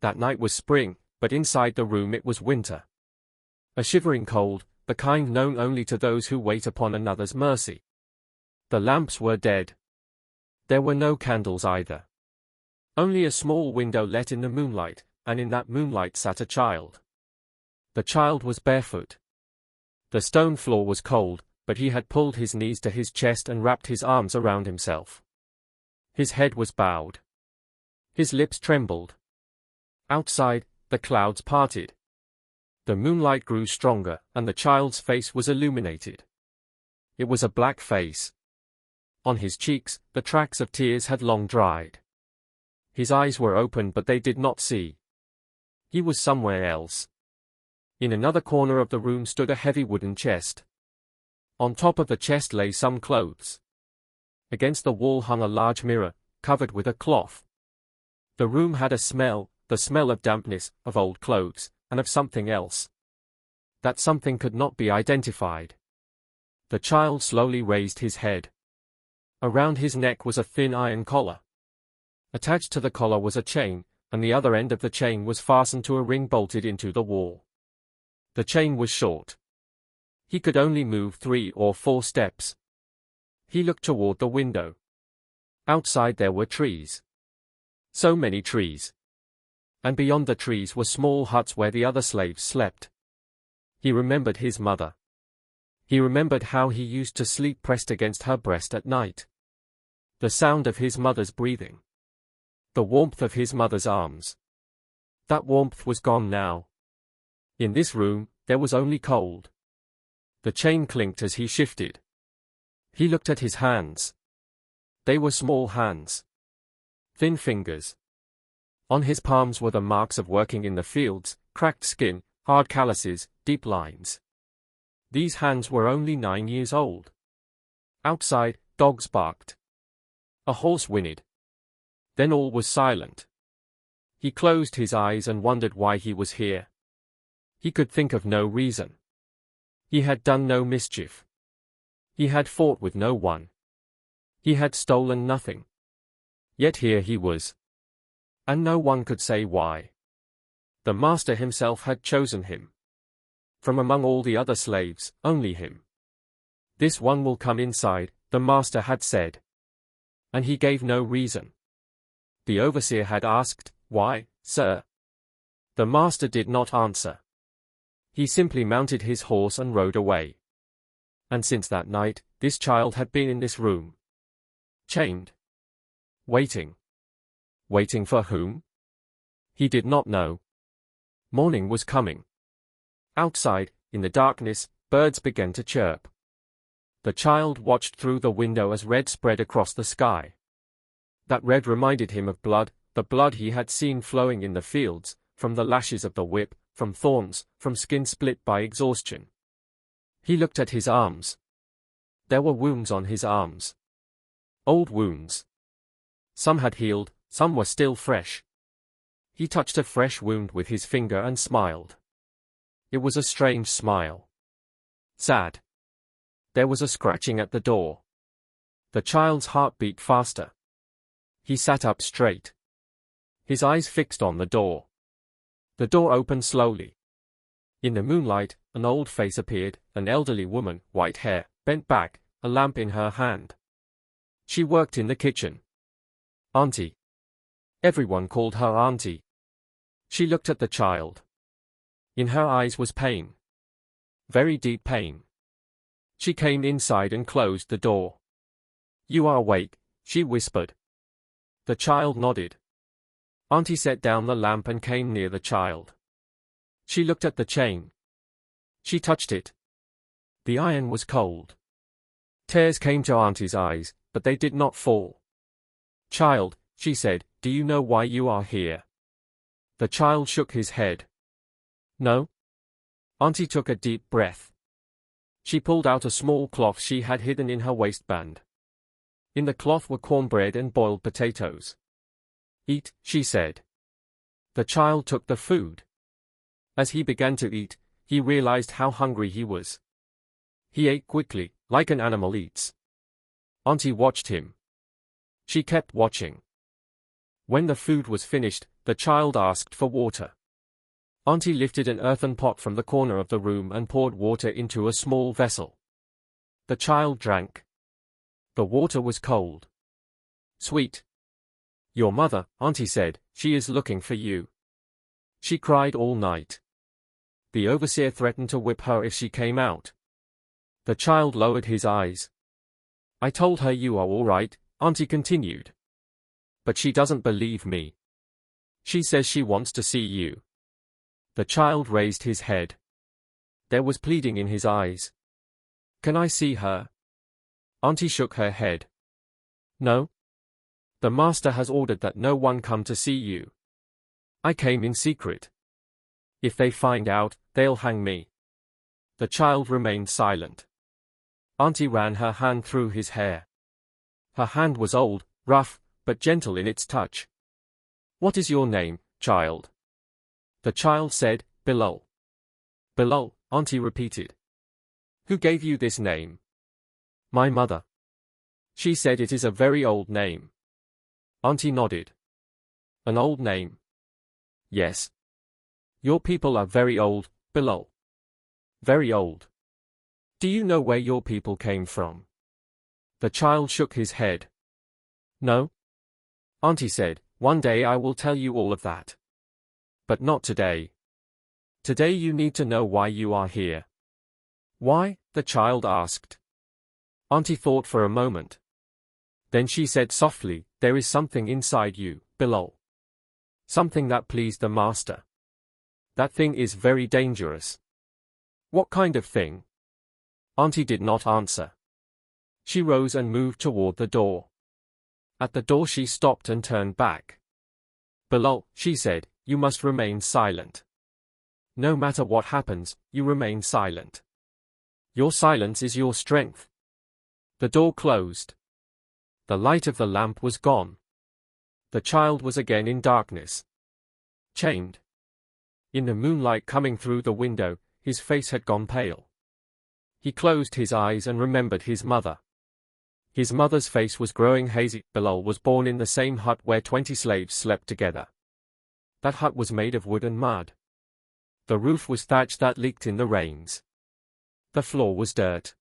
That night was spring, but inside the room it was winter. A shivering cold, the kind known only to those who wait upon another's mercy. The lamps were dead. There were no candles either. Only a small window let in the moonlight, and in that moonlight sat a child. The child was barefoot. The stone floor was cold, but he had pulled his knees to his chest and wrapped his arms around himself. His head was bowed. His lips trembled. Outside, the clouds parted. The moonlight grew stronger, and the child's face was illuminated. It was a black face. On his cheeks, the tracks of tears had long dried. His eyes were open but they did not see. He was somewhere else. In another corner of the room stood a heavy wooden chest. On top of the chest lay some clothes. Against the wall hung a large mirror, covered with a cloth. The room had a smell, the smell of dampness, of old clothes, and of something else. That something could not be identified. The child slowly raised his head. Around his neck was a thin iron collar. Attached to the collar was a chain, and the other end of the chain was fastened to a ring bolted into the wall. The chain was short. He could only move 3 or 4 steps. He looked toward the window. Outside there were trees. So many trees. And beyond the trees were small huts where the other slaves slept. He remembered his mother. He remembered how he used to sleep pressed against her breast at night. The sound of his mother's breathing. The warmth of his mother's arms. That warmth was gone now. In this room, there was only cold. The chain clinked as he shifted. He looked at his hands. They were small hands. Thin fingers. On his palms were the marks of working in the fields, cracked skin, hard calluses, deep lines. These hands were only 9 years old. Outside, dogs barked. A horse whinnied. Then all was silent. He closed his eyes and wondered why he was here. He could think of no reason. He had done no mischief. He had fought with no one. He had stolen nothing. Yet here he was. And no one could say why. The master himself had chosen him. From among all the other slaves, only him. This one will come inside, the master had said. And he gave no reason. The overseer had asked, "Why, sir?" The master did not answer. He simply mounted his horse and rode away. And since that night, this child had been in this room. Chained. Waiting. Waiting for whom? He did not know. Morning was coming. Outside, in the darkness, birds began to chirp. The child watched through the window as red spread across the sky. That red reminded him of blood, the blood he had seen flowing in the fields, from the lashes of the whip, from thorns, from skin split by exhaustion. He looked at his arms. There were wounds on his arms. Old wounds. Some had healed, some were still fresh. He touched a fresh wound with his finger and smiled. It was a strange smile. Sad. There was a scratching at the door. The child's heart beat faster. He sat up straight. His eyes fixed on the door. The door opened slowly. In the moonlight, an old face appeared, an elderly woman, white hair, bent back, a lamp in her hand. She worked in the kitchen. Auntie. Everyone called her Auntie. She looked at the child. In her eyes was pain. Very deep pain. She came inside and closed the door. "You are awake," she whispered. The child nodded. Auntie set down the lamp and came near the child. She looked at the chain. She touched it. The iron was cold. Tears came to Auntie's eyes, but they did not fall. "Child," she said, "do you know why you are here?" The child shook his head. "No." Auntie took a deep breath. She pulled out a small cloth she had hidden in her waistband. In the cloth were cornbread and boiled potatoes. "Eat," she said. The child took the food. As he began to eat, he realized how hungry he was. He ate quickly, like an animal eats. Auntie watched him. She kept watching. When the food was finished, the child asked for water. Auntie lifted an earthen pot from the corner of the room and poured water into a small vessel. The child drank. The water was cold. Sweet. Your mother, Auntie said, she is looking for you. She cried all night. The overseer threatened to whip her if she came out. The child lowered his eyes. I told her you are all right, Auntie continued. But she doesn't believe me. She says she wants to see you. The child raised his head. There was pleading in his eyes. Can I see her? Auntie shook her head. No. The master has ordered that no one come to see you. I came in secret. If they find out, they'll hang me. The child remained silent. Auntie ran her hand through his hair. Her hand was old, rough, but gentle in its touch. What is your name, child? The child said, Bilal. Bilal, Auntie repeated. Who gave you this name? My mother. She said it is a very old name. Auntie nodded. An old name? Yes. Your people are very old, Bilal. Very old. Do you know where your people came from? The child shook his head. No. Auntie said, one day I will tell you all of that. But not today. Today you need to know why you are here. Why? The child asked. Auntie thought for a moment. Then she said softly, there is something inside you, Bilal. Something that pleased the master. That thing is very dangerous. What kind of thing? Auntie did not answer. She rose and moved toward the door. At the door she stopped and turned back. Bilal, she said, you must remain silent. No matter what happens, you remain silent. Your silence is your strength. The door closed. The light of the lamp was gone. The child was again in darkness. Chained. In the moonlight coming through the window, his face had gone pale. He closed his eyes and remembered his mother. His mother's face was growing hazy. Bilal was born in the same hut where 20 slaves slept together. That hut was made of wood and mud. The roof was thatch that leaked in the rains. The floor was dirt.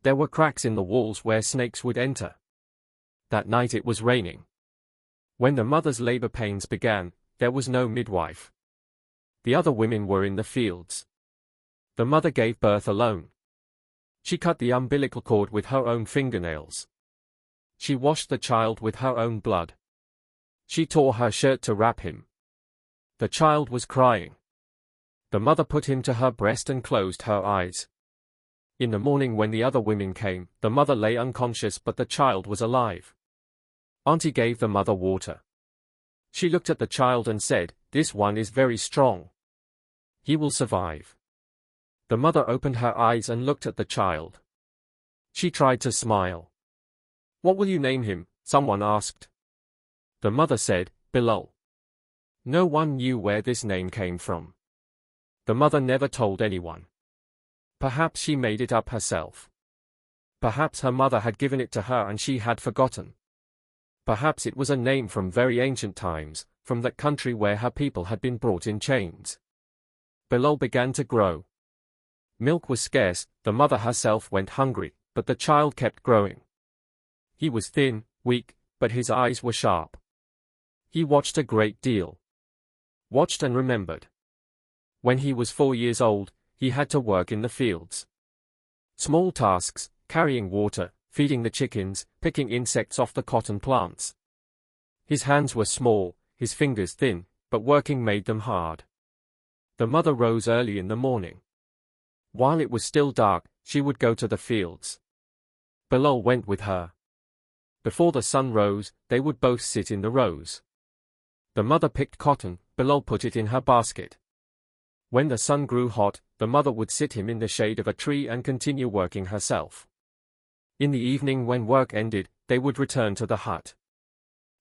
There were cracks in the walls where snakes would enter. That night it was raining. When the mother's labor pains began, there was no midwife. The other women were in the fields. The mother gave birth alone. She cut the umbilical cord with her own fingernails. She washed the child with her own blood. She tore her shirt to wrap him. The child was crying. The mother put him to her breast and closed her eyes. In the morning when the other women came, the mother lay unconscious but the child was alive. Auntie gave the mother water. She looked at the child and said, this one is very strong. He will survive. The mother opened her eyes and looked at the child. She tried to smile. What will you name him? Someone asked. The mother said, Bilal. No one knew where this name came from. The mother never told anyone. Perhaps she made it up herself. Perhaps her mother had given it to her and she had forgotten. Perhaps it was a name from very ancient times, from that country where her people had been brought in chains. Bilal began to grow. Milk was scarce, the mother herself went hungry, but the child kept growing. He was thin, weak, but his eyes were sharp. He watched a great deal. Watched and remembered. When he was 4 years old, he had to work in the fields. Small tasks, carrying water, feeding the chickens, picking insects off the cotton plants. His hands were small, his fingers thin, but working made them hard. The mother rose early in the morning. While it was still dark, she would go to the fields. Bilal went with her. Before the sun rose, they would both sit in the rows. The mother picked cotton, Bilal put it in her basket. When the sun grew hot, the mother would sit him in the shade of a tree and continue working herself. In the evening when work ended, they would return to the hut.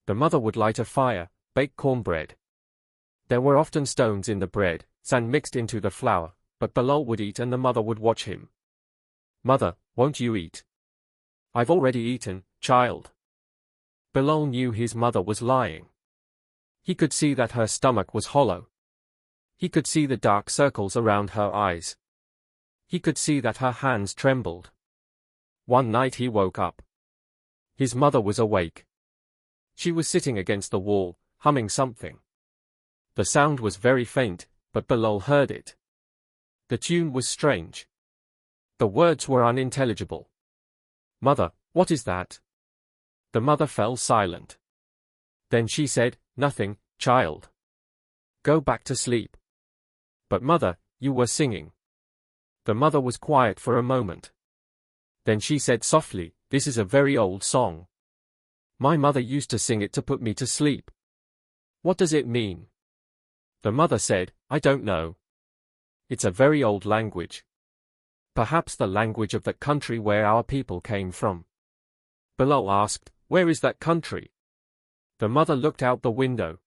The mother would light a fire, bake cornbread. There were often stones in the bread, sand mixed into the flour, but Bilal would eat and the mother would watch him. Mother, won't you eat? I've already eaten, child. Bilal knew his mother was lying. He could see that her stomach was hollow. He could see the dark circles around her eyes. He could see that her hands trembled. One night he woke up. His mother was awake. She was sitting against the wall, humming something. The sound was very faint, but Bilal heard it. The tune was strange. The words were unintelligible. "Mother, what is that?" The mother fell silent. Then she said, "Nothing, child. Go back to sleep." "But mother, you were singing." The mother was quiet for a moment. Then she said softly, "This is a very old song. My mother used to sing it to put me to sleep." "What does it mean?" The mother said, "I don't know. It's a very old language. Perhaps the language of that country where our people came from." Bilal asked, "Where is that country?" The mother looked out the window.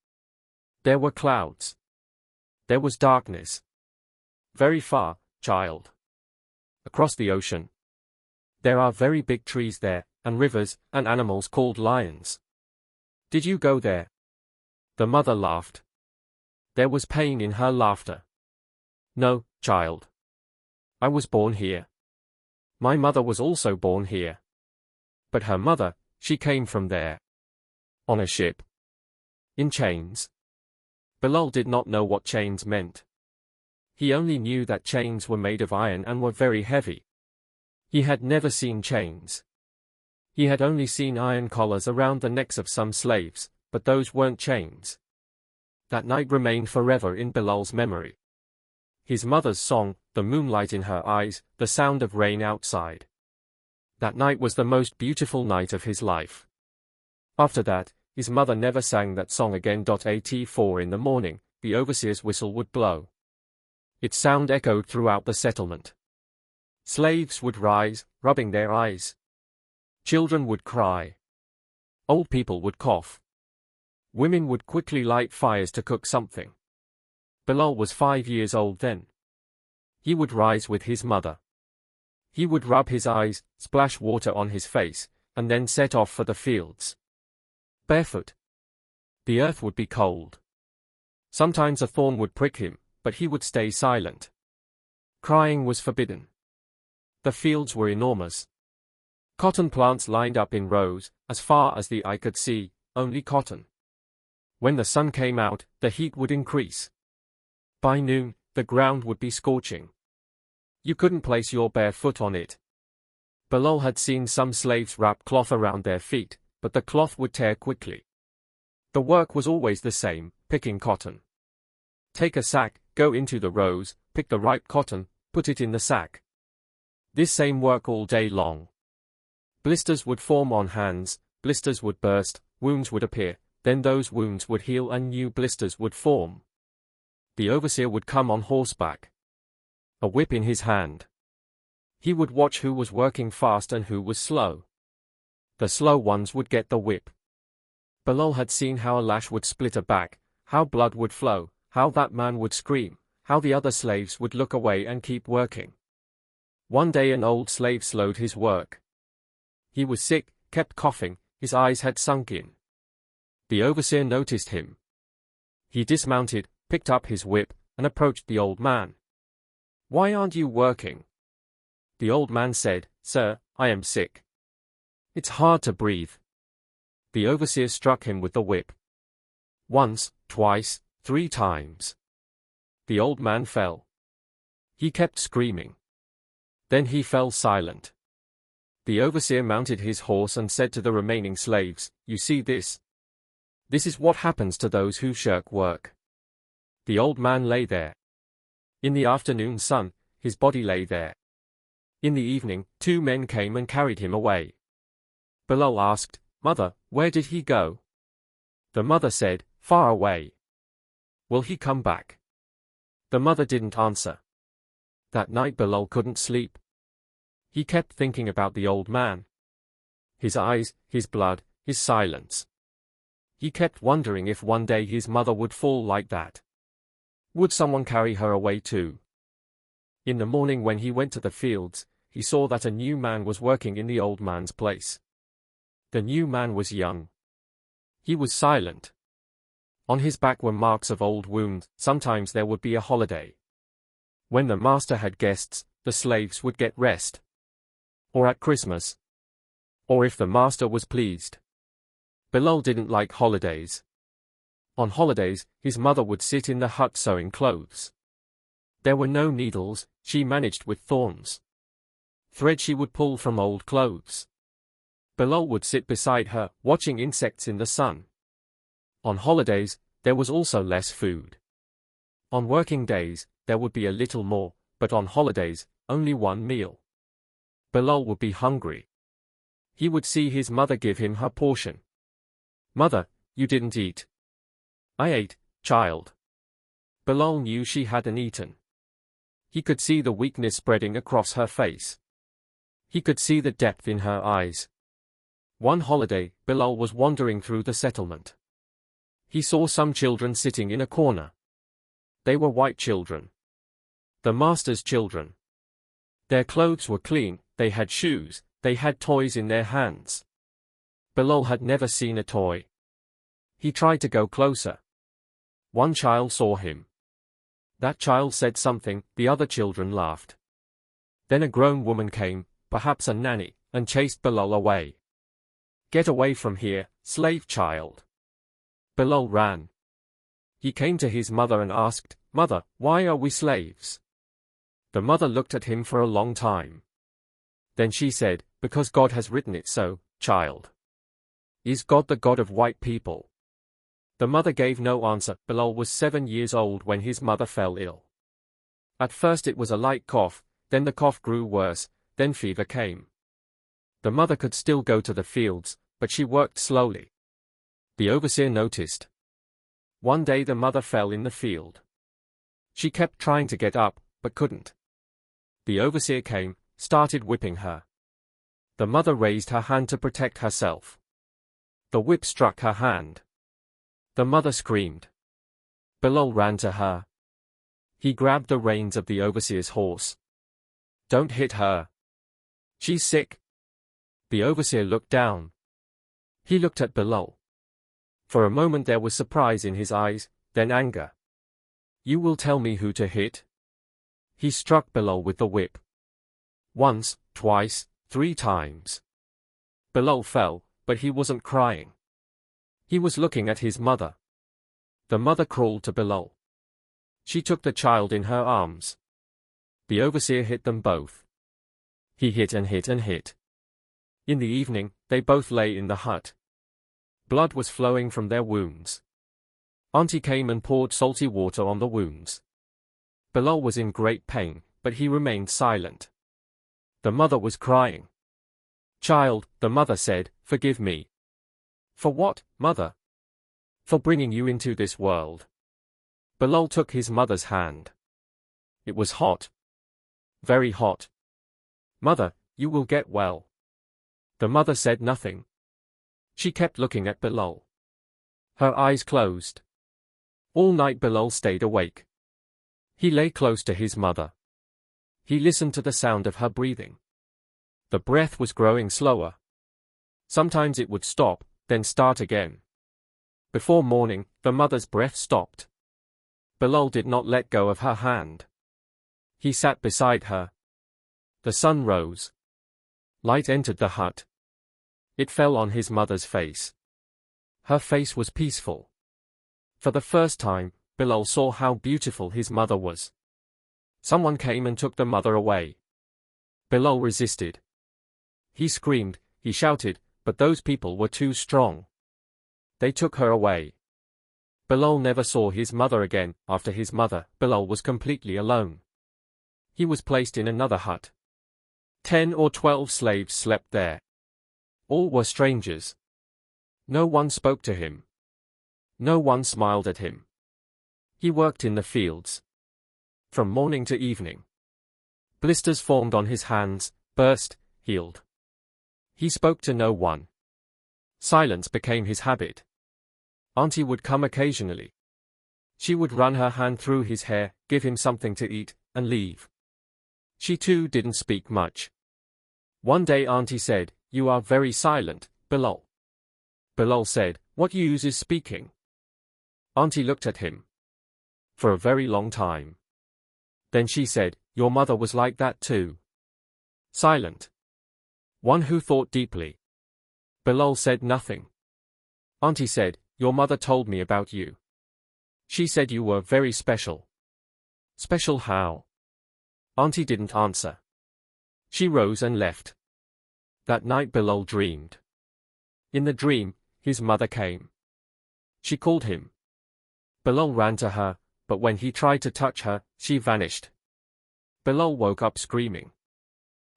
There were clouds. There was darkness. "Very far, child. Across the ocean. There are very big trees there, and rivers, and animals called lions. Did you go there?" The mother laughed. There was pain in her laughter. "No, child. I was born here. My mother was also born here. But her mother, she came from there. On a ship. In chains." Bilal did not know what chains meant. He only knew that chains were made of iron and were very heavy. He had never seen chains. He had only seen iron collars around the necks of some slaves, but those weren't chains. That night remained forever in Bilal's memory. His mother's song, the moonlight in her eyes, the sound of rain outside. That night was the most beautiful night of his life. After that, his mother never sang that song again. At 4 in the morning, the overseer's whistle would blow. Its sound echoed throughout the settlement. Slaves would rise, rubbing their eyes. Children would cry. Old people would cough. Women would quickly light fires to cook something. Bilal was 5 years old then. He would rise with his mother. He would rub his eyes, splash water on his face, and then set off for the fields. Barefoot. The earth would be cold. Sometimes a thorn would prick him, but he would stay silent. Crying was forbidden. The fields were enormous. Cotton plants lined up in rows, as far as the eye could see, only cotton. When the sun came out, the heat would increase. By noon, the ground would be scorching. You couldn't place your bare foot on it. Bilal had seen some slaves wrap cloth around their feet, but the cloth would tear quickly. The work was always the same, picking cotton. Take a sack, go into the rows, pick the ripe cotton, put it in the sack. This same work all day long. Blisters would form on hands, blisters would burst, wounds would appear, then those wounds would heal and new blisters would form. The overseer would come on horseback. A whip in his hand. He would watch who was working fast and who was slow. The slow ones would get the whip. Bilal had seen how a lash would split a back, how blood would flow, how that man would scream, how the other slaves would look away and keep working. One day an old slave slowed his work. He was sick, kept coughing, his eyes had sunk in. The overseer noticed him. He dismounted, picked up his whip, and approached the old man. "Why aren't you working?" The old man said, "Sir, I am sick. It's hard to breathe." The overseer struck him with the whip. Once, twice, 3 times. The old man fell. He kept screaming. Then he fell silent. The overseer mounted his horse and said to the remaining slaves, "You see this? This is what happens to those who shirk work." The old man lay there. In the afternoon sun, his body lay there. In the evening, 2 men came and carried him away. Bilal asked, "Mother, where did he go?" The mother said, "Far away." "Will he come back?" The mother didn't answer. That night Bilal couldn't sleep. He kept thinking about the old man. His eyes, his blood, his silence. He kept wondering if one day his mother would fall like that. Would someone carry her away too? In the morning when he went to the fields, he saw that a new man was working in the old man's place. The new man was young. He was silent. On his back were marks of old wounds. Sometimes there would be a holiday. When the master had guests, the slaves would get rest. Or at Christmas. Or if the master was pleased. Bilal didn't like holidays. On holidays, his mother would sit in the hut sewing clothes. There were no needles, she managed with thorns. Thread she would pull from old clothes. Bilal would sit beside her, watching insects in the sun. On holidays, there was also less food. On working days, there would be a little more, but on holidays, only one meal. Bilal would be hungry. He would see his mother give him her portion. "Mother, you didn't eat." "I ate, child." Bilal knew she hadn't eaten. He could see the weakness spreading across her face. He could see the depth in her eyes. One holiday, Bilal was wandering through the settlement. He saw some children sitting in a corner. They were white children. The master's children. Their clothes were clean, they had shoes, they had toys in their hands. Bilal had never seen a toy. He tried to go closer. One child saw him. That child said something, the other children laughed. Then a grown woman came, perhaps a nanny, and chased Bilal away. "Get away from here, slave child." Bilal ran. He came to his mother and asked, "Mother, why are we slaves?" The mother looked at him for a long time. Then she said, "Because God has written it so, child." "Is God the God of white people?" The mother gave no answer. Bilal was 7 years old when his mother fell ill. At first it was a light cough, then the cough grew worse, then fever came. The mother could still go to the fields, but she worked slowly. The overseer noticed. One day the mother fell in the field. She kept trying to get up, but couldn't. The overseer came, started whipping her. The mother raised her hand to protect herself. The whip struck her hand. The mother screamed. Bilal ran to her. He grabbed the reins of the overseer's horse. "Don't hit her. She's sick." The overseer looked down. He looked at Bilal. For a moment there was surprise in his eyes, then anger. "You will tell me who to hit?" He struck Bilal with the whip. Once, twice, 3 times. Bilal fell, but he wasn't crying. He was looking at his mother. The mother crawled to Bilal. She took the child in her arms. The overseer hit them both. He hit and hit and hit. In the evening, they both lay in the hut. Blood was flowing from their wounds. Auntie came and poured salty water on the wounds. Bilal was in great pain, but he remained silent. The mother was crying. "Child," the mother said, "forgive me." "For what, mother?" "For bringing you into this world." Bilal took his mother's hand. It was hot. Very hot. "Mother, you will get well." The mother said nothing. She kept looking at Bilal. Her eyes closed. All night Bilal stayed awake. He lay close to his mother. He listened to the sound of her breathing. The breath was growing slower. Sometimes it would stop, then start again. Before morning, the mother's breath stopped. Bilal did not let go of her hand. He sat beside her. The sun rose. Light entered the hut. It fell on his mother's face. Her face was peaceful. For the first time, Bilal saw how beautiful his mother was. Someone came and took the mother away. Bilal resisted. He screamed, he shouted, but those people were too strong. They took her away. Bilal never saw his mother again. After his mother, Bilal was completely alone. He was placed in another hut. 10 or 12 slaves slept there. All were strangers. No one spoke to him. No one smiled at him. He worked in the fields. From morning to evening. Blisters formed on his hands, burst, healed. He spoke to no one. Silence became his habit. Auntie would come occasionally. She would run her hand through his hair, give him something to eat, and leave. She too didn't speak much. One day Auntie said, "You are very silent, Bilal." Bilal said, "What use is speaking?" Auntie looked at him for a very long time. Then she said, "Your mother was like that too." Silent. One who thought deeply. Bilal said nothing. Auntie said, "Your mother told me about you. She said you were very special." Special how? Auntie didn't answer. She rose and left. That night Bilal dreamed. In the dream, his mother came. She called him. Bilal ran to her, but when he tried to touch her, she vanished. Bilal woke up screaming.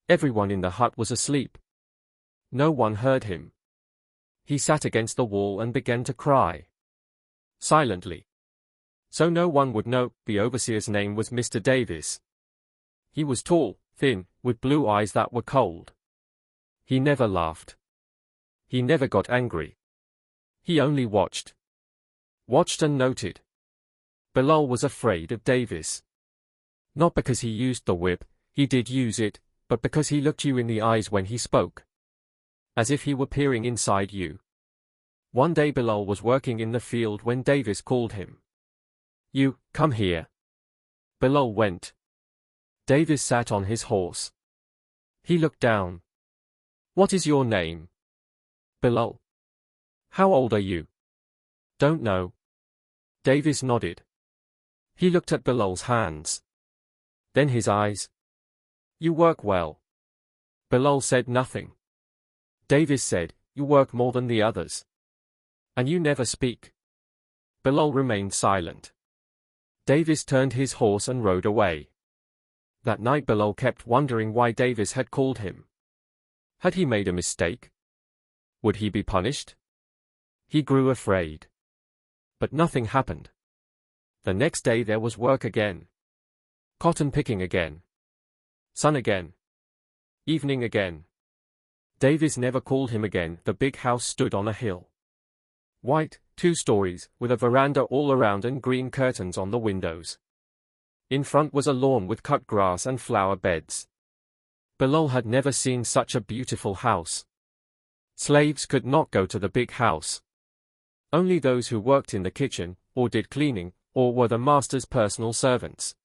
Everyone in the hut was asleep. No one heard him. He sat against the wall and began to cry. Silently. So no one would know. The overseer's name was Mr. Davis. He was tall, thin, with blue eyes that were cold. He never laughed. He never got angry. He only watched. Watched and noted. Bilal was afraid of Davis. Not because he used the whip, he did use it, but because he looked you in the eyes when he spoke. As if he were peering inside you. One day Bilal was working in the field when Davis called him. "You, come here." Bilal went. Davis sat on his horse. He looked down. "What is your name?" "Bilal." "How old are you?" "Don't know." Davis nodded. He looked at Bilal's hands. Then his eyes. "You work well." Bilal said nothing. Davis said, "You work more than the others. And you never speak." Bilal remained silent. Davis turned his horse and rode away. That night Bilal kept wondering why Davis had called him. Had he made a mistake? Would he be punished? He grew afraid. But nothing happened. The next day there was work again. Cotton picking again. Sun again. Evening again. Davis never called him again. The big house stood on a hill. White, 2 stories, with a veranda all around and green curtains on the windows. In front was a lawn with cut grass and flower beds. Bilal had never seen such a beautiful house. Slaves could not go to the big house. Only those who worked in the kitchen, or did cleaning, or were the master's personal servants.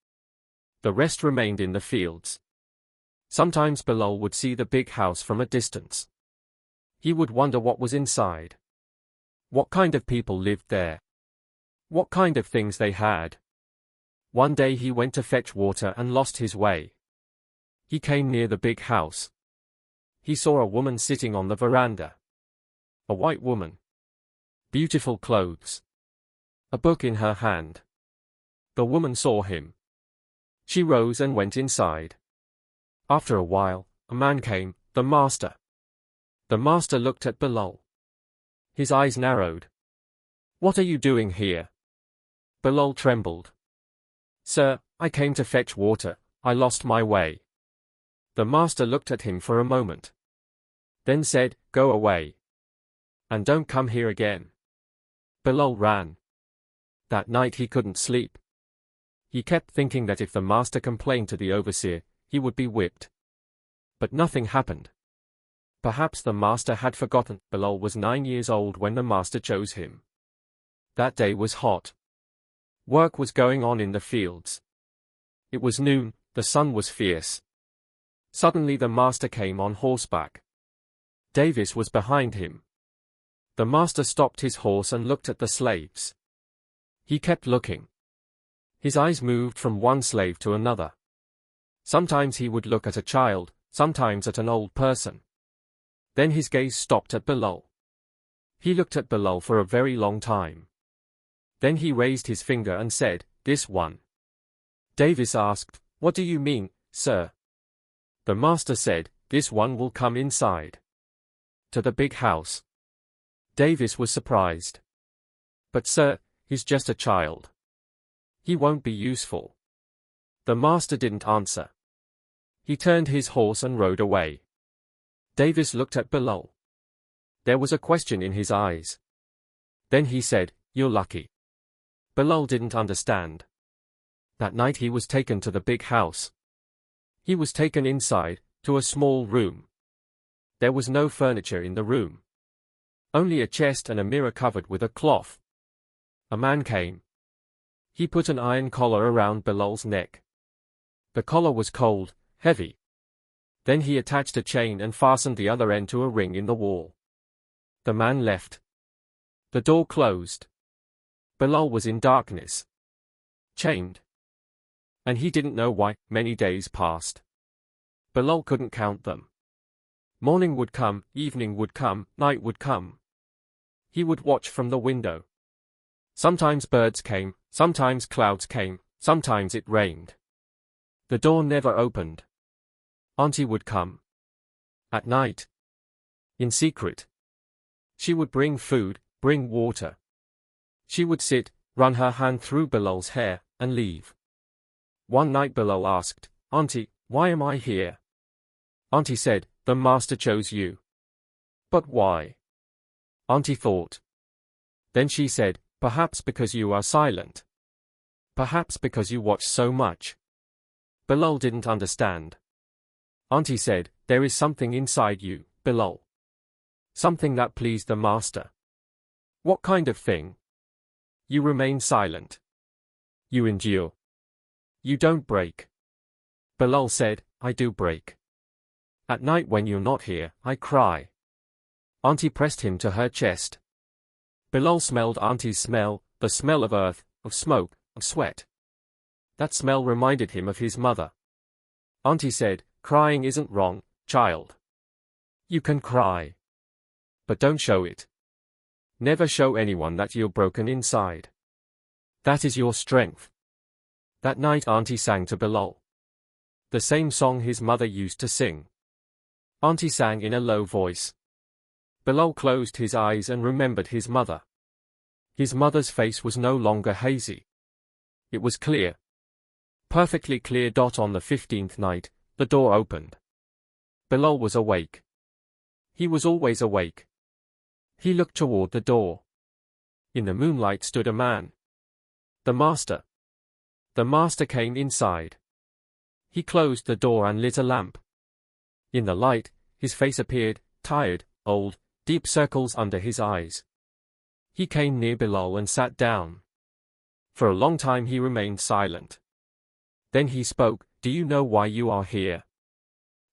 The rest remained in the fields. Sometimes Bilal would see the big house from a distance. He would wonder what was inside. What kind of people lived there? What kind of things they had? One day he went to fetch water and lost his way. He came near the big house. He saw a woman sitting on the veranda. A white woman. Beautiful clothes. A book in her hand. The woman saw him. She rose and went inside. After a while, a man came, the master. The master looked at Bilal. His eyes narrowed. "What are you doing here?" Bilal trembled. "Sir, I came to fetch water, I lost my way." The master looked at him for a moment. Then said, "Go away. And don't come here again." Bilal ran. That night he couldn't sleep. He kept thinking that if the master complained to the overseer, he would be whipped. But nothing happened. Perhaps the master had forgotten. Bilal was 9 years old when the master chose him. That day was hot. Work was going on in the fields. It was noon, the sun was fierce. Suddenly the master came on horseback. Davis was behind him. The master stopped his horse and looked at the slaves. He kept looking. His eyes moved from one slave to another. Sometimes he would look at a child, sometimes at an old person. Then his gaze stopped at Bilal. He looked at Bilal for a very long time. Then he raised his finger and said, "This one." Davis asked, "What do you mean, sir?" The master said, "This one will come inside. To the big house." Davis was surprised. "But sir, he's just a child. He won't be useful." The master didn't answer. He turned his horse and rode away. Davis looked at Bilal. There was a question in his eyes. Then he said, "You're lucky." Bilal didn't understand. That night he was taken to the big house. He was taken inside, to a small room. There was no furniture in the room. Only a chest and a mirror covered with a cloth. A man came. He put an iron collar around Bilal's neck. The collar was cold, heavy. Then he attached a chain and fastened the other end to a ring in the wall. The man left. The door closed. Bilal was in darkness. Chained. And he didn't know why. Many days passed. Bilal couldn't count them. Morning would come, evening would come, night would come. He would watch from the window. Sometimes birds came, sometimes clouds came, sometimes it rained. The door never opened. Auntie would come. At night. In secret. She would bring food, bring water. She would sit, run her hand through Bilal's hair, and leave. One night Bilal asked, "Auntie, why am I here?" Auntie said, "The master chose you." "But why?" Auntie thought. Then she said, "Perhaps because you are silent. Perhaps because you watch so much." Bilal didn't understand. Auntie said, "There is something inside you, Bilal. Something that pleased the master." "What kind of thing?" "You remain silent. You endure. You don't break." Bilal said, "I do break. At night when you're not here, I cry." Auntie pressed him to her chest. Bilal smelled Auntie's smell, the smell of earth, of smoke, of sweat. That smell reminded him of his mother. Auntie said, "Crying isn't wrong, child. You can cry. But don't show it. Never show anyone that you're broken inside. That is your strength." That night Auntie sang to Bilal. The same song his mother used to sing. Auntie sang in a low voice. Bilal closed his eyes and remembered his mother. His mother's face was no longer hazy. It was clear. Perfectly clear. On the 15th night, the door opened. Bilal was awake. He was always awake. He looked toward the door. In the moonlight stood a man. The master. The master came inside. He closed the door and lit a lamp. In the light, his face appeared, tired, old, deep circles under his eyes. He came near Bilal and sat down. For a long time he remained silent. Then he spoke, "Do you know why you are here?"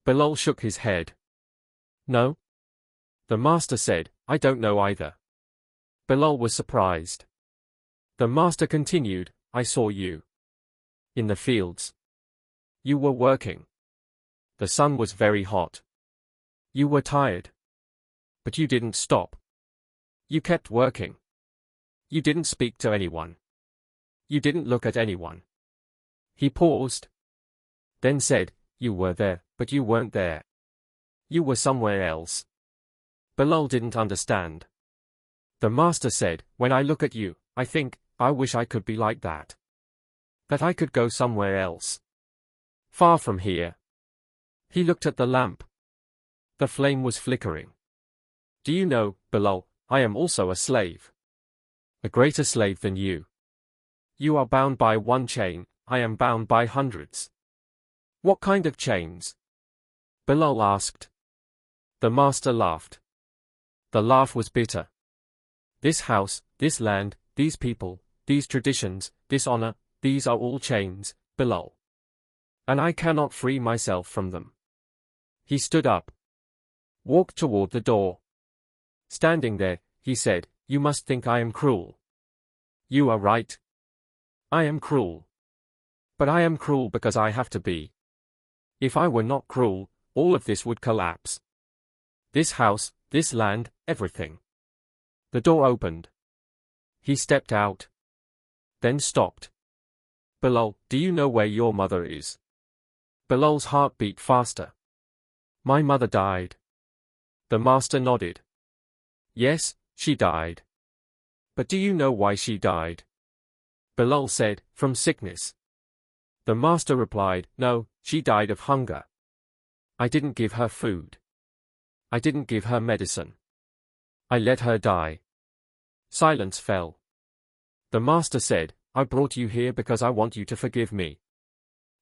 Bilal shook his head. "No." The master said, "I don't know either." Bilal was surprised. The master continued, "I saw you. In the fields. You were working. The sun was very hot. You were tired. But you didn't stop. You kept working. You didn't speak to anyone. You didn't look at anyone." He paused. Then said, "You were there, but you weren't there. You were somewhere else." Bilal didn't understand. The master said, "When I look at you, I think, I wish I could be like that. That I could go somewhere else. Far from here." He looked at the lamp. The flame was flickering. "Do you know, Bilal, I am also a slave. A greater slave than you. You are bound by one chain, I am bound by hundreds." "What kind of chains?" Bilal asked. The master laughed. The laugh was bitter. "This house, this land, these people, these traditions, this honor, these are all chains, Bilal. And I cannot free myself from them." He stood up. Walked toward the door. Standing there, he said, "You must think I am cruel. You are right. I am cruel. But I am cruel because I have to be. If I were not cruel, all of this would collapse. This house, this land, everything." The door opened. He stepped out. Then stopped. "Bilal, do you know where your mother is?" Bilal's heart beat faster. "My mother died." The master nodded. "Yes, she died. But do you know why she died?" Bilal said, "From sickness." The master replied, "No, she died of hunger. I didn't give her food. I didn't give her medicine. I let her die." Silence fell. The master said, "I brought you here because I want you to forgive me."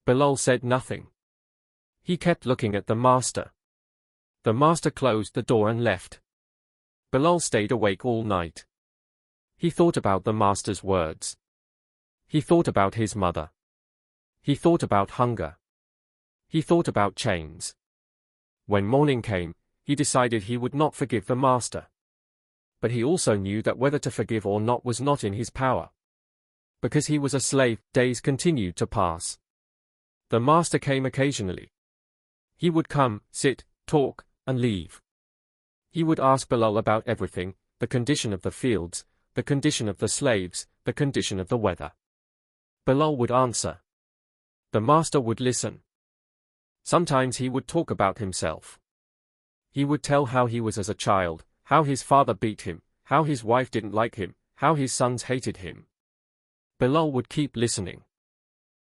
Bilal said nothing. He kept looking at the master. The master closed the door and left. Bilal stayed awake all night. He thought about the master's words. He thought about his mother. He thought about hunger. He thought about chains. When morning came, he decided he would not forgive the master. But he also knew that whether to forgive or not was not in his power. Because he was a slave, days continued to pass. The master came occasionally. He would come, sit, talk, and leave. He would ask Bilal about everything, the condition of the fields, the condition of the slaves, the condition of the weather. Bilal would answer. The master would listen. Sometimes he would talk about himself. He would tell how he was as a child, how his father beat him, how his wife didn't like him, how his sons hated him. Bilal would keep listening.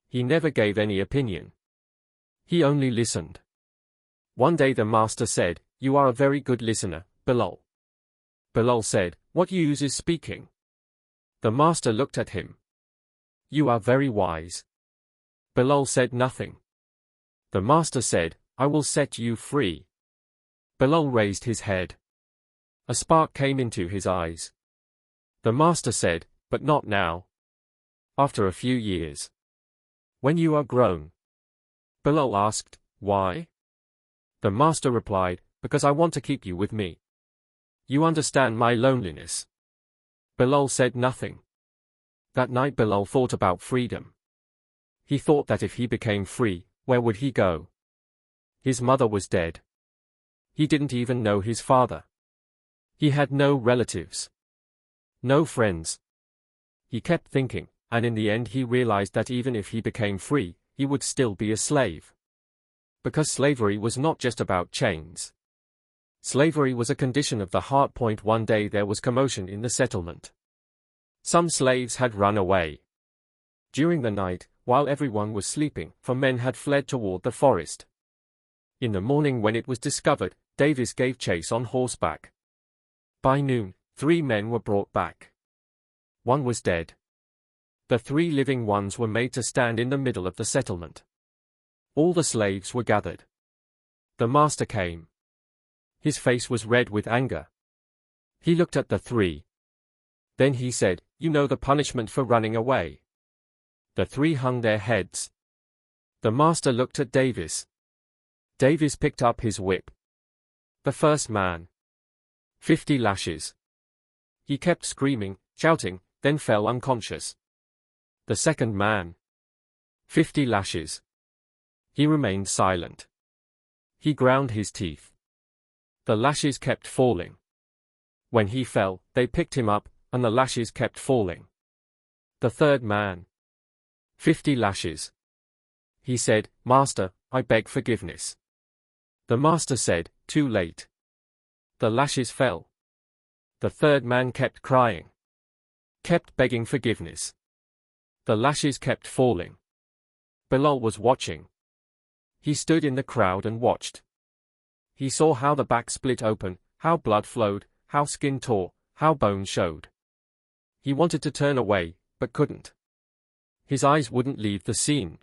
He never gave any opinion. He only listened. One day the master said, "You are a very good listener, Bilal." Bilal said, "What use is speaking?" The master looked at him. "You are very wise." Bilal said nothing. The master said, "I will set you free." Bilal raised his head. A spark came into his eyes. The master said, "But not now. After a few years. When you are grown." Bilal asked, "Why?" The master replied, "Because I want to keep you with me. You understand my loneliness." Bilal said nothing. That night Bilal thought about freedom. He thought that if he became free, where would he go? His mother was dead. He didn't even know his father. He had no relatives. No friends. He kept thinking, and in the end he realized that even if he became free, he would still be a slave. Because slavery was not just about chains. Slavery was a condition of the heart. One day there was commotion in the settlement. Some slaves had run away. During the night, while everyone was sleeping, 4 men had fled toward the forest. In the morning when it was discovered, Davis gave chase on horseback. By noon, 3 men were brought back. 1 was dead. The 3 living ones were made to stand in the middle of the settlement. All the slaves were gathered. The master came. His face was red with anger. He looked at the 3. Then he said, "You know the punishment for running away." The 3 hung their heads. The master looked at Davis. Davis picked up his whip. The first man. 50 lashes. He kept screaming, shouting, then fell unconscious. The second man. 50 lashes. He remained silent. He ground his teeth. The lashes kept falling. When he fell, they picked him up, and the lashes kept falling. The third man. 50 lashes. He said, "Master, I beg forgiveness." The master said, "Too late." The lashes fell. The third man kept crying. Kept begging forgiveness. The lashes kept falling. Bilal was watching. He stood in the crowd and watched. He saw how the back split open, how blood flowed, how skin tore, how bone showed. He wanted to turn away, but couldn't. His eyes wouldn't leave the scene.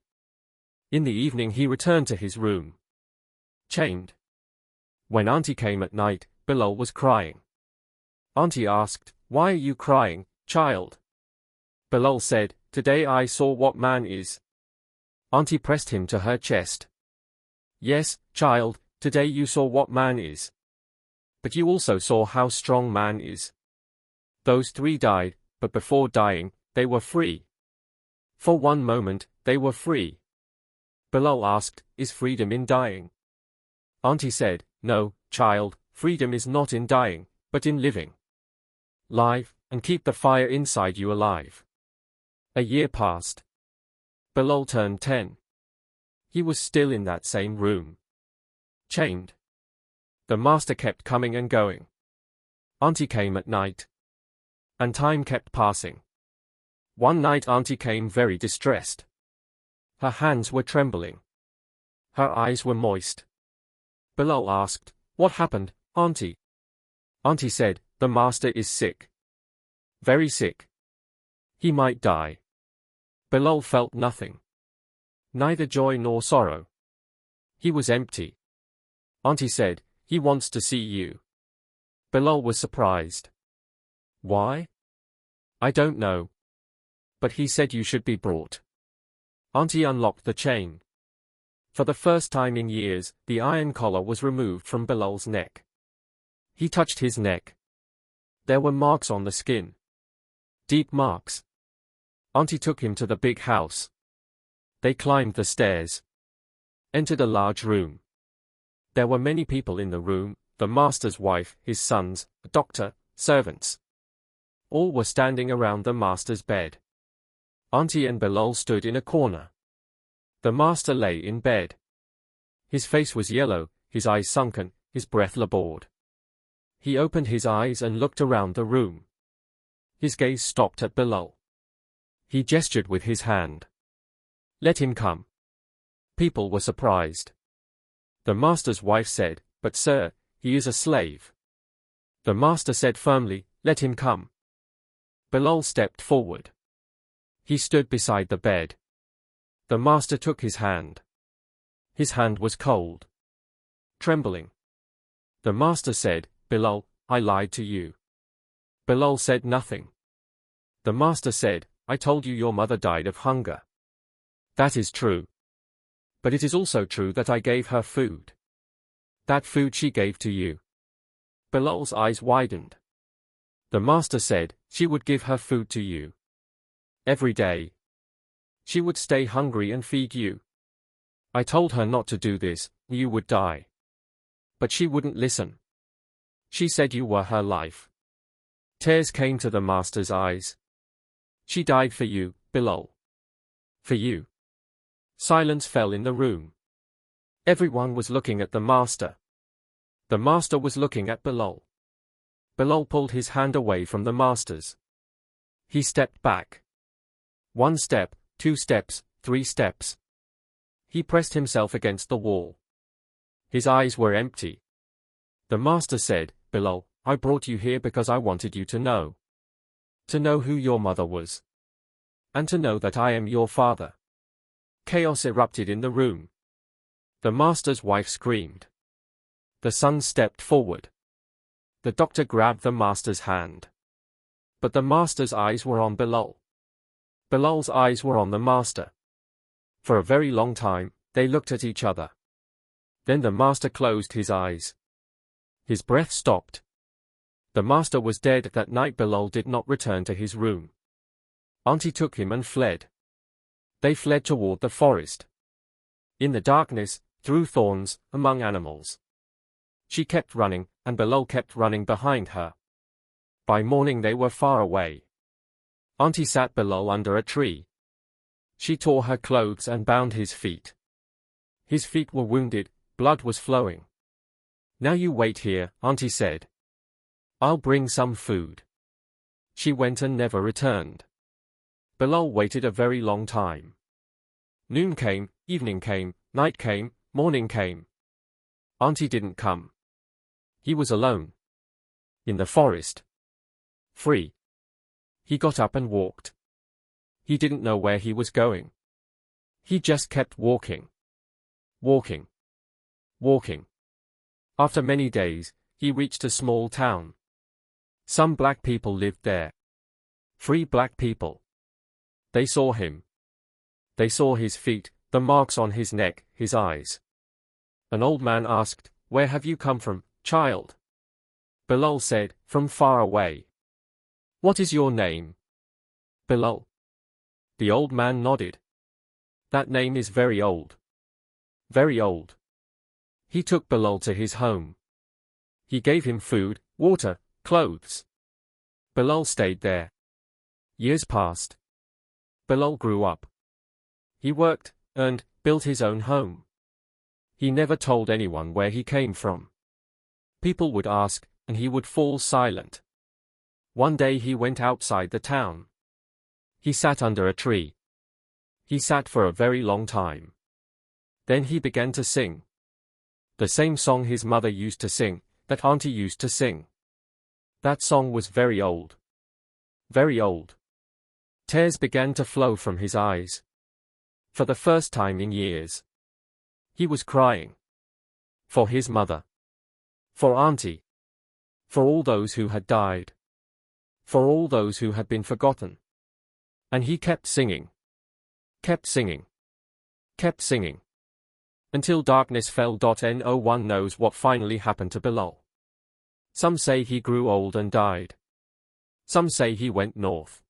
In the evening he returned to his room. Chained. When Auntie came at night, Bilal was crying. Auntie asked, "Why are you crying, child?" Bilal said, "Today I saw what man is." Auntie pressed him to her chest. "Yes, child, today you saw what man is. But you also saw how strong man is." Those 3 died, but before dying, they were free. For one moment, they were free. Bilal asked, "Is freedom in dying?" Auntie said, "No, child, freedom is not in dying, but in living. Live, and keep the fire inside you alive." A year passed. Bilal turned 10. He was still in that same room. Chained. The master kept coming and going. Auntie came at night. And time kept passing. One night Auntie came very distressed. Her hands were trembling. Her eyes were moist. Bilal asked, "What happened, Auntie?" Auntie said, "The master is sick. Very sick. He might die." Bilal felt nothing. Neither joy nor sorrow. He was empty. Auntie said, "He wants to see you." Bilal was surprised. "Why?" I don't know. But he said you should be brought. Auntie unlocked the chain. For the first time in years, the iron collar was removed from Bilal's neck. He touched his neck. There were marks on the skin. Deep marks. Auntie took him to the big house. They climbed the stairs. Entered a large room. There were many people in the room, the master's wife, his sons, a doctor, servants. All were standing around the master's bed. Auntie and Bilal stood in a corner. The master lay in bed. His face was yellow, his eyes sunken, his breath labored. He opened his eyes and looked around the room. His gaze stopped at Bilal. He gestured with his hand. Let him come. People were surprised. The master's wife said, But sir, he is a slave. The master said firmly, Let him come. Bilal stepped forward. He stood beside the bed. The master took his hand. His hand was cold. Trembling. The master said, Bilal, I lied to you. Bilal said nothing. The master said, I told you your mother died of hunger. That is true. But it is also true that I gave her food. That food she gave to you. Bilal's eyes widened. The master said, she would give her food to you. Every day. She would stay hungry and feed you. I told her not to do this, you would die. But she wouldn't listen. She said you were her life. Tears came to the master's eyes. She died for you, Bilal. For you. Silence fell in the room. Everyone was looking at the master. The master was looking at Bilal. Bilal pulled his hand away from the master's. He stepped back. 1 step, 2 steps, 3 steps. He pressed himself against the wall. His eyes were empty. The master said, Bilal, I brought you here because I wanted you to know. To know who your mother was. And to know that I am your father. Chaos erupted in the room. The master's wife screamed. The son stepped forward. The doctor grabbed the master's hand. But the master's eyes were on Bilal. Bilal's eyes were on the master. For a very long time, they looked at each other. Then the master closed his eyes. His breath stopped. The master was dead that night. Bilal did not return to his room. Auntie took him and fled. They fled toward the forest. In the darkness, through thorns, among animals. She kept running, and Bilal kept running behind her. By morning they were far away. Auntie sat Bilal under a tree. She tore her clothes and bound his feet. His feet were wounded, blood was flowing. Now you wait here, Auntie said. I'll bring some food. She went and never returned. Bilal waited a very long time. Noon came, evening came, night came, morning came. Auntie didn't come. He was alone. In the forest. Free. He got up and walked. He didn't know where he was going. He just kept walking. Walking. Walking. After many days, he reached a small town. Some black people lived there. Free black people. They saw him. They saw his feet, the marks on his neck, his eyes. An old man asked, Where have you come from, child? Bilal said, From far away. What is your name? Bilal. The old man nodded. That name is very old. Very old. He took Bilal to his home. He gave him food, water, clothes. Bilal stayed there. Years passed. Bilal grew up. He worked, earned, built his own home. He never told anyone where he came from. People would ask, and he would fall silent. One day he went outside the town. He sat under a tree. He sat for a very long time. Then he began to sing. The same song his mother used to sing, that Auntie used to sing. That song was very old. Very old. Tears began to flow from his eyes. For the first time in years. He was crying. For his mother. For Auntie. For all those who had died. for all those who had been forgotten. And he kept singing. Kept singing. Kept singing. Until darkness fell. No one knows what finally happened to Bilal. Some say he grew old and died. Some say he went north.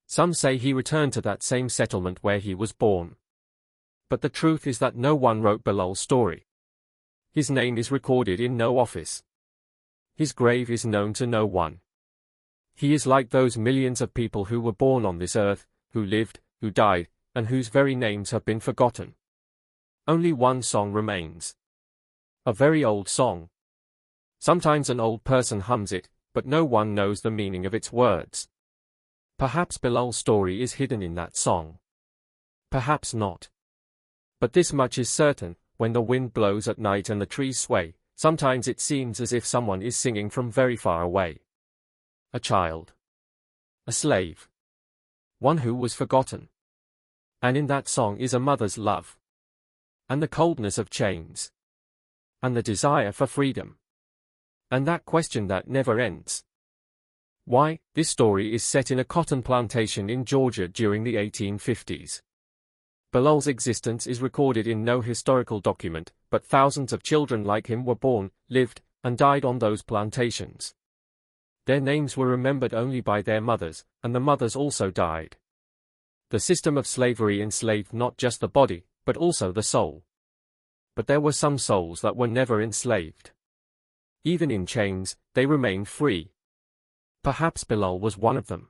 Some say he returned to that same settlement where he was born. But the truth is that no one wrote Bilal's story. His name is recorded in no office. His grave is known to no one. He is like those millions of people who were born on this earth, who lived, who died, and whose very names have been forgotten. Only one song remains. A very old song. Sometimes an old person hums it, but no one knows the meaning of its words. Perhaps Bilal's story is hidden in that song. Perhaps not. But this much is certain: when the wind blows at night and the trees sway, sometimes it seems as if someone is singing from very far away. A child. A slave. One who was forgotten. And in that song is a mother's love. And the coldness of chains. And the desire for freedom. And that question that never ends. Why? This story is set in a cotton plantation in Georgia during the 1850s. Bilal's existence is recorded in no historical document, but thousands of children like him were born, lived, and died on those plantations. Their names were remembered only by their mothers, and the mothers also died. The system of slavery enslaved not just the body, but also the soul. But there were some souls that were never enslaved. Even in chains, they remained free. Perhaps Bilal was one of them.